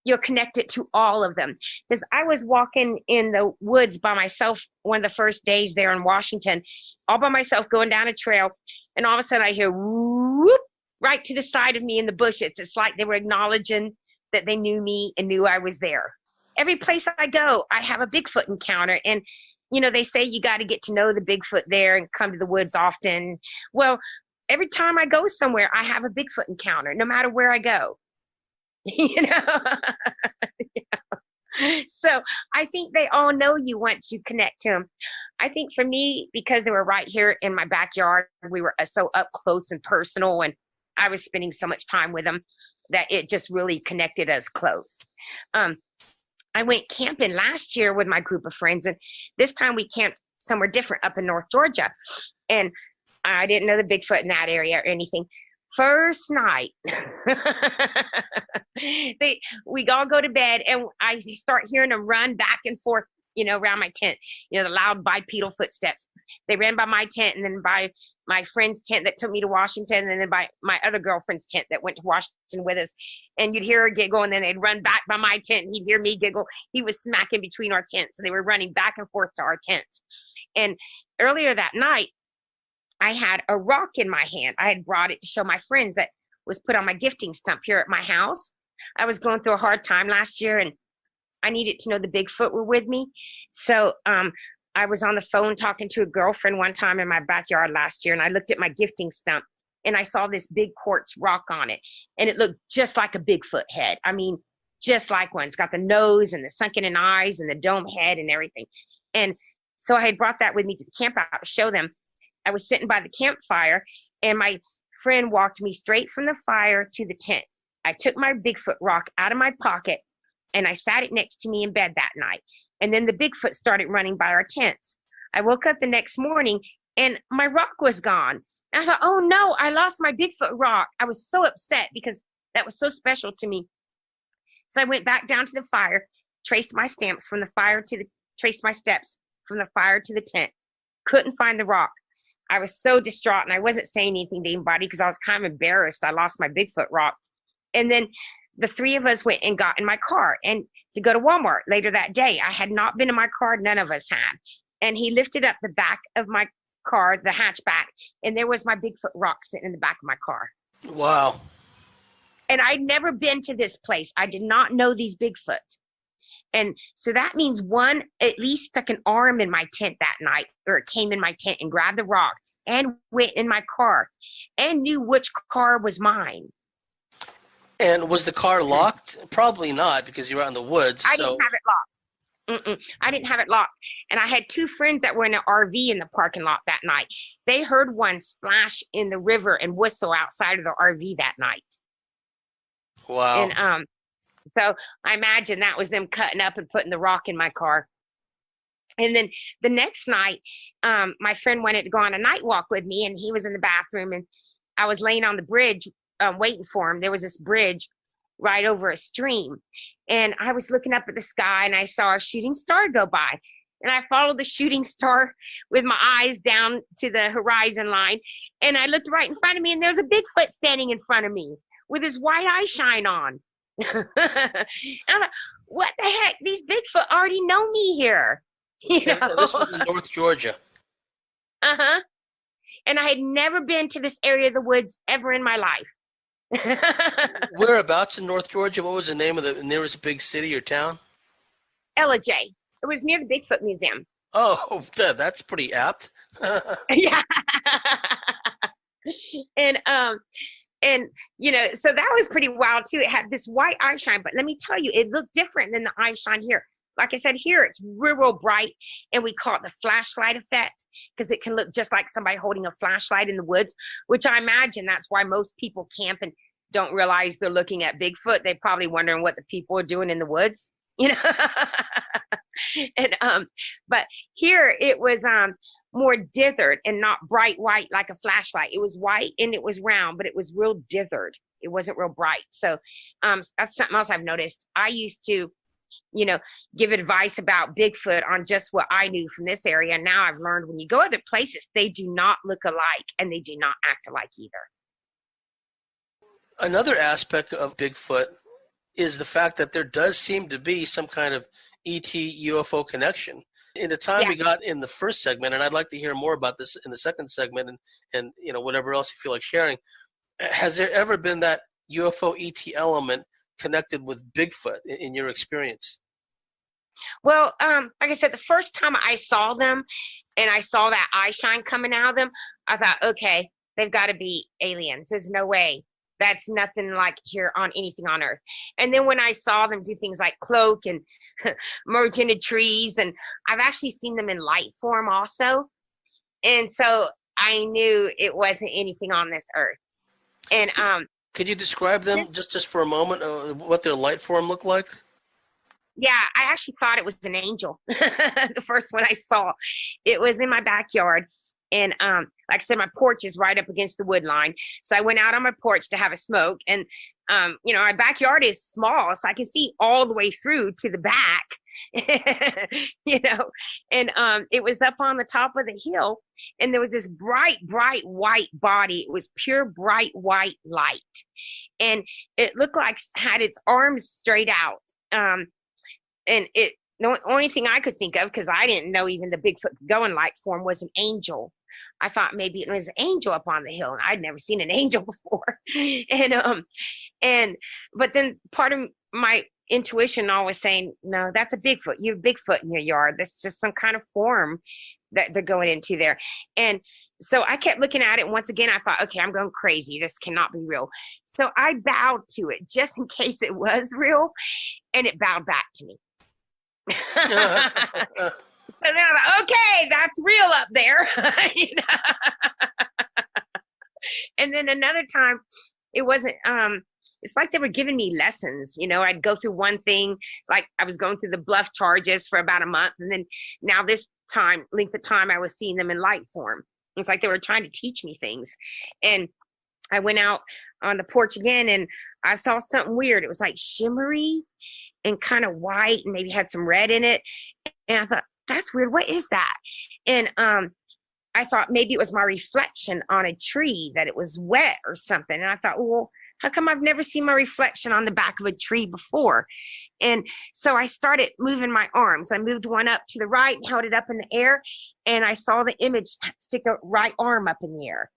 you're connected to all of them. Because I was walking in the woods by myself one of the first days there in Washington, all by myself going down a trail. And all of a sudden I hear whoop right to the side of me in the bushes. It's like they were acknowledging that they knew me and knew I was there. Every place I go, I have a Bigfoot encounter. And, you know, they say you got to get to know the Bigfoot there and come to the woods often. Well, every time I go somewhere, I have a Bigfoot encounter, no matter where I go. You know? Yeah. So I think they all know you once you connect to them. I think for me, because they were right here in my backyard, we were so up close and personal, and I was spending so much time with them that it just really connected us close. I went camping last year with my group of friends, and this time we camped somewhere different up in North Georgia. And I didn't know the Bigfoot in that area or anything. First night, we all go to bed, and I start hearing them run back and forth, you know, around my tent, you know, the loud bipedal footsteps. They ran by my tent and then by my friend's tent that took me to Washington, and then by my other girlfriend's tent that went to Washington with us. And you'd hear her giggle, and then they'd run back by my tent, and he'd hear me giggle. He was smacking between our tents, and they were running back and forth to our tents. And earlier that night, I had a rock in my hand. I had brought it to show my friends that was put on my gifting stump here at my house. I was going through a hard time last year, and I needed to know the Bigfoot were with me. So I was on the phone talking to a girlfriend one time in my backyard last year, and I looked at my gifting stump, and I saw this big quartz rock on it, and it looked just like a Bigfoot head. I mean, just like one. It's got the nose and the sunken in eyes and the dome head and everything. And so I had brought that with me to the camp out to show them. I was sitting by the campfire, and my friend walked me straight from the fire to the tent. I took my Bigfoot rock out of my pocket, and I sat it next to me in bed that night. And then the Bigfoot started running by our tents. I woke up the next morning, and my rock was gone. And I thought, oh no, I lost my Bigfoot rock. I was so upset because that was so special to me. So I went back down to the fire, traced my steps from the fire to the tent. Couldn't find the rock. I was so distraught, and I wasn't saying anything to anybody because I was kind of embarrassed. I lost my Bigfoot rock. And then the three of us went and got in my car and to go to Walmart later that day. I had not been in my car. None of us had. And he lifted up the back of my car, the hatchback, and there was my Bigfoot rock sitting in the back of my car. Wow. And I'd never been to this place. I did not know these Bigfoot. And so that means one at least stuck an arm in my tent that night, or came in my tent and grabbed the rock and went in my car and knew which car was mine. And was the car locked? Probably not, because you were out in the woods. I didn't have it locked. I didn't have it locked. And I had two friends that were in an RV in the parking lot that night. They heard one splash in the river and whistle outside of the RV that night. Wow. And so I imagine that was them cutting up and putting the rock in my car. And then the next night, my friend wanted to go on a night walk with me, and he was in the bathroom, and I was laying on the bridge waiting for him. There was this bridge right over a stream, and I was looking up at the sky, and I saw a shooting star go by, and I followed the shooting star with my eyes down to the horizon line, and I looked right in front of me, and there's a Bigfoot standing in front of me with his white eye shine on. And I'm like, what the heck? These Bigfoot already know me here. You know? This was in North Georgia. Uh-huh. And I had never been to this area of the woods ever in my life. Whereabouts in North Georgia? What was the name of the nearest big city or town? LJ. It was near the Bigfoot Museum. Oh, that's pretty apt. Yeah. And, you know, so that was pretty wild, too. It had this white eye shine, but let me tell you, it looked different than the eye shine here. Like I said, here it's real bright, and we call it the flashlight effect because it can look just like somebody holding a flashlight in the woods, which I imagine that's why most people camp and don't realize they're looking at Bigfoot. They're probably wondering what the people are doing in the woods, you know. And but here it was more dithered and not bright white like a flashlight. It was white and it was round, but it was real dithered. It wasn't real bright. So that's something else I've noticed. I used to you know, give advice about Bigfoot on just what I knew from this area. And now I've learned when you go other places, they do not look alike and they do not act alike either. Another aspect of Bigfoot is the fact that there does seem to be some kind of ET UFO connection. In the time we got in the first segment, and I'd like to hear more about this in the second segment, and you know, whatever else you feel like sharing, has there ever been that UFO ET element connected with Bigfoot in your experience? Well, like I said, the first time I saw them and I saw that eye shine coming out of them, I thought, okay, they've got to be aliens. There's no way. That's nothing like here on anything on Earth. And then when I saw them do things like cloak and merge into trees, and I've actually seen them in light form also. And so I knew it wasn't anything on this Earth. And could you describe them just for a moment, what their light form looked like? Yeah, I actually thought it was an angel. The first one I saw, it was in my backyard. And like I said, my porch is right up against the wood line. So I went out on my porch to have a smoke. And, you know, my backyard is small, so I can see all the way through to the back, you know. And it was up on the top of the hill. And there was this bright, bright white body. It was pure bright white light. And it looked like it had its arms straight out. And the only thing I could think of, because I didn't know even the Bigfoot could go in light form, was an angel. I thought maybe it was an angel up on the hill, and I'd never seen an angel before. But then part of my intuition always saying, no, that's a Bigfoot. You have Bigfoot in your yard. That's just some kind of form that they're going into there. And so I kept looking at it. And once again, I thought, okay, I'm going crazy. This cannot be real. So I bowed to it just in case it was real. And it bowed back to me. So then I thought, okay, that's real up there. You know? And then another time, it wasn't, it's like they were giving me lessons. You know, I'd go through one thing, like I was going through the bluff charges for about a month. And then now this length of time, I was seeing them in light form. It's like they were trying to teach me things. And I went out on the porch again, and I saw something weird. It was like shimmery and kind of white, and maybe had some red in it. And I thought, that's weird. What is that? And I thought maybe it was my reflection on a tree, that it was wet or something. And I thought, well, how come I've never seen my reflection on the back of a tree before? And so I started moving my arms. I moved one up to the right and held it up in the air. And I saw the image stick a right arm up in the air.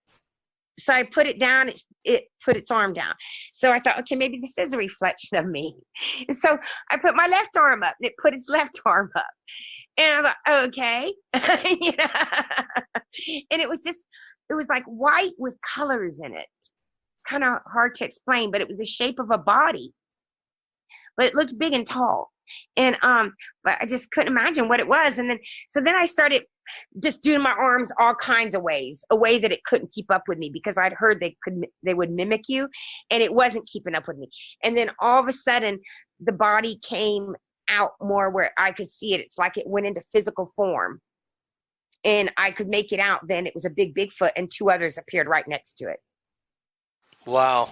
So I put it down, it put its arm down. So I thought, okay, maybe this is a reflection of me. And so I put my left arm up, and it put its left arm up. And I thought, okay. You know? And it was like white with colors in it. Kind of hard to explain, but it was the shape of a body. But it looked big and tall. And but I just couldn't imagine what it was. And then I started just doing my arms all kinds of ways, a way that it couldn't keep up with me, because I'd heard they would mimic you, and it wasn't keeping up with me. And then all of a sudden the body came out more where I could see it. It's like it went into physical form, and I could make it out. Then it was a big Bigfoot, and two others appeared right next to it. Wow.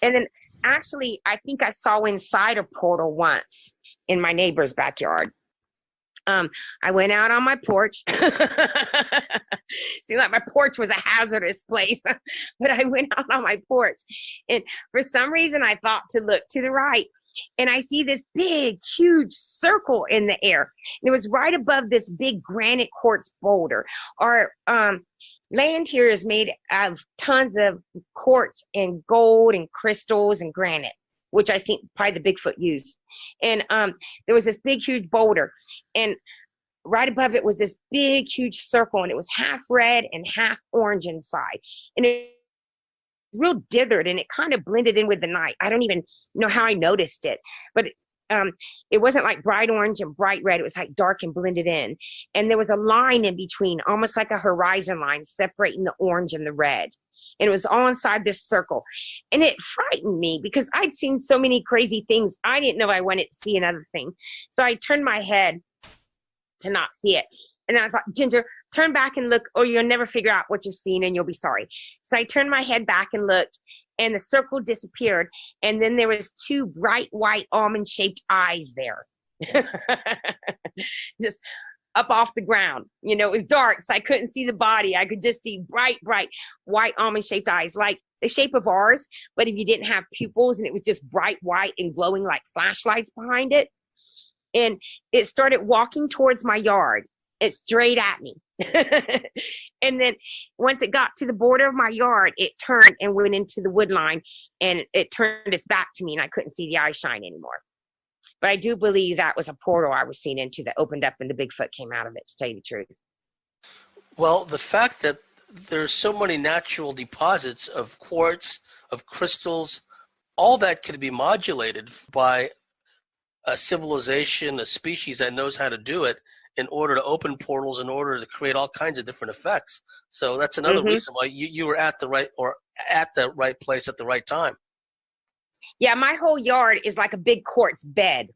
And then actually, I think I saw inside a portal once in my neighbor's backyard. I went out on my porch. Seemed like my porch was a hazardous place, but I went out on my porch, and for some reason I thought to look to the right, and I see this big, huge circle in the air. And it was right above this big granite quartz boulder. Our land here is made of tons of quartz and gold and crystals and granite, which I think probably the Bigfoot used. And there was this big, huge boulder, and right above it was this big, huge circle, and it was half red and half orange inside. And it real dithered, and it kind of blended in with the night. I don't even know how I noticed it, but it wasn't like bright orange and bright red. It was like dark and blended in. And there was a line in between, almost like a horizon line separating the orange and the red. And it was all inside this circle. And it frightened me because I'd seen so many crazy things. I didn't know I wanted to see another thing. So I turned my head to not see it. And then I thought, Ginger, turn back and look, or you'll never figure out what you've seen and you'll be sorry. So I turned my head back and looked, and the circle disappeared. And then there was two bright white almond-shaped eyes there. Just up off the ground. It was dark, so I couldn't see the body. I could just see bright white almond-shaped eyes, like the shape of ours, but if you didn't have pupils, and it was just bright white and glowing like flashlights behind it. And it started walking towards my yard. It straight at me. And then once it got to the border of my yard, it turned and went into the wood line, and it turned its back to me, and I couldn't see the eye shine anymore. But I do believe that was a portal I was seen into that opened up and the Bigfoot came out of it, to tell you the truth. Well, the fact that there's so many natural deposits of quartz, of crystals, all that could be modulated by a civilization, a species that knows how to do it in order to open portals, in order to create all kinds of different effects. So that's another reason why you were at the right place at the right time. Yeah, my whole yard is like a big quartz bed.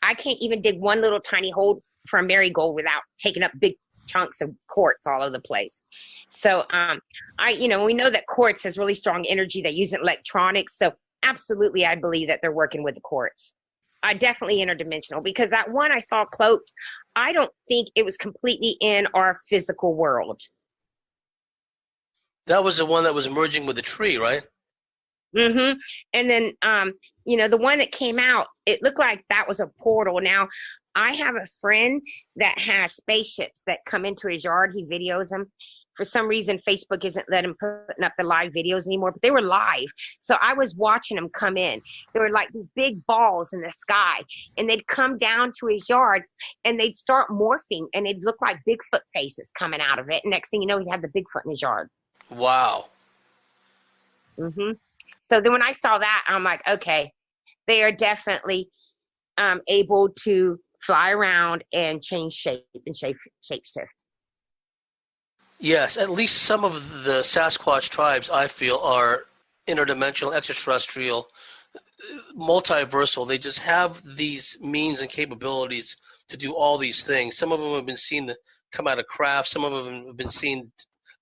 I can't even dig one little tiny hole for a marigold without taking up big chunks of quartz all over the place. So we know that quartz has really strong energy. They use it in electronics. So absolutely, I believe that they're working with the quartz. Definitely interdimensional, because that one I saw cloaked, I don't think it was completely in our physical world. That was the one that was merging with the tree, right? Mm-hmm. And then, the one that came out, it looked like that was a portal. Now, I have a friend that has spaceships that come into his yard. He videos them. For some reason, Facebook isn't letting him putting up the live videos anymore, but they were live. So I was watching them come in. They were like these big balls in the sky, and they'd come down to his yard, and they'd start morphing, and it'd look like Bigfoot faces coming out of it. And next thing you know, he had the Bigfoot in his yard. Wow. Mm-hmm. So then when I saw that, I'm like, okay, they are definitely able to fly around and change shape and shape shift. Yes, at least some of the Sasquatch tribes, I feel, are interdimensional, extraterrestrial, multiversal. They just have these means and capabilities to do all these things. Some of them have been seen to come out of craft. Some of them have been seen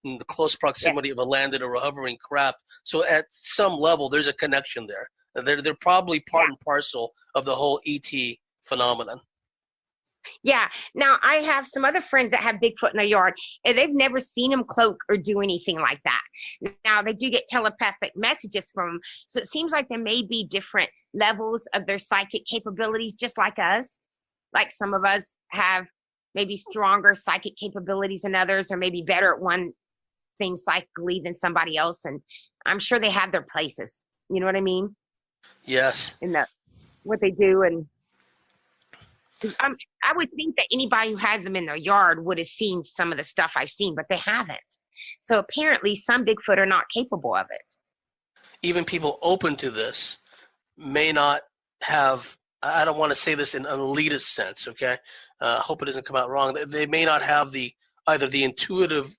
in the close proximity of a landed or a hovering craft. So at some level, there's a connection there. They're probably part and parcel of the whole ET phenomenon. Yeah. Now, I have some other friends that have Bigfoot in their yard, and they've never seen him cloak or do anything like that. Now, they do get telepathic messages from him, so it seems like there may be different levels of their psychic capabilities, just like us. Like some of us have maybe stronger psychic capabilities than others, or maybe better at one thing psychically than somebody else, and I'm sure they have their places. You know what I mean? Yes. In what they do, and I would think that anybody who had them in their yard would have seen some of the stuff I've seen, but they haven't. So apparently some Bigfoot are not capable of it. Even people open to this may not have, I don't want to say this in an elitist sense, okay? I hope it doesn't come out wrong. They may not have either the intuitive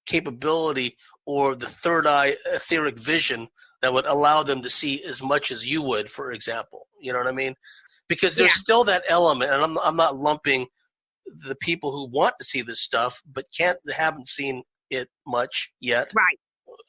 capability or the third eye etheric vision that would allow them to see as much as you would, for example. You know what I mean? Because there's still that element, and I'm not lumping the people who want to see this stuff but haven't seen it much yet. Right.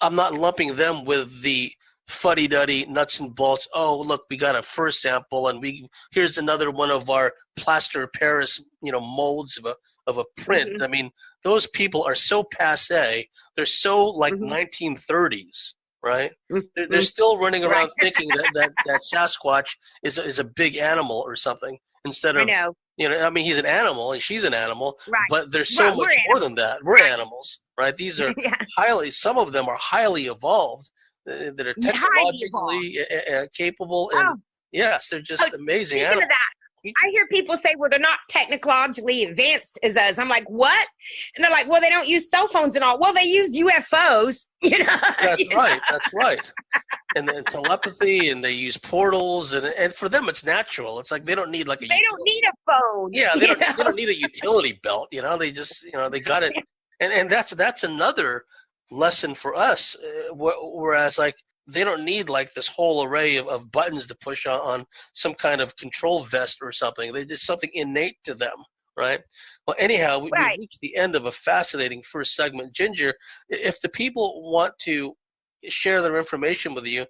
I'm not lumping them with the fuddy-duddy nuts and bolts. Oh, look, we got a fur sample, and here's another one of our plaster of Paris, molds of a print. Mm-hmm. I mean, those people are so passé. They're so like 1930s. Right? Mm-hmm. They're still running around thinking that Sasquatch is a big animal or something instead of, he's an animal and she's an animal, but there's so much more than that. We're animals, right? These are some of them are highly evolved, that are technologically capable. And yes, they're just amazing animals. I hear people say, well, they're not technologically advanced as us. I'm like, what? And they're like, well, they don't use cell phones and all. Well, they use UFOs. That's right. And then telepathy, and they use portals, and for them, it's natural. It's like they don't need like they don't need a phone. Yeah, they don't need a utility belt. They just, they got it. And that's another lesson for us. Whereas like, they don't need like this whole array of buttons to push on some kind of control vest or something. There's something innate to them, right? Well, anyhow, we reached the end of a fascinating first segment. Ginger, if the people want to share their information with you,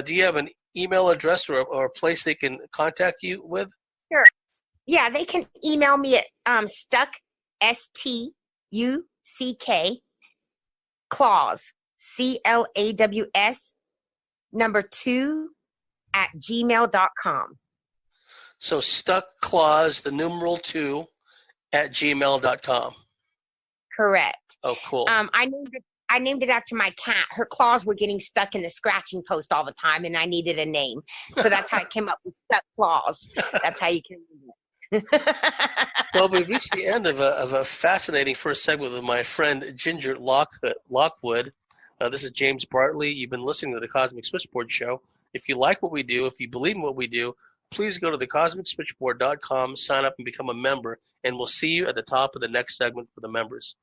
do you have an email address or a place they can contact you with? Sure. Yeah, they can email me at stuck, STUCK, claws, CLAWS, number 2 at gmail.com. So stuck claws, the numeral 2 at gmail.com. Correct. Oh, cool. I named it after my cat. Her claws were getting stuck in the scratching post all the time, and I needed a name. So that's how I came up with Stuck Claws. That's how you can name it. Well, we've reached the end of a fascinating first segment with my friend Ginger Lockwood. This is James Bartley. You've been listening to the Cosmic Switchboard Show. If you like what we do, if you believe in what we do, please go to thecosmicswitchboard.com, sign up and become a member, and we'll see you at the top of the next segment for the members.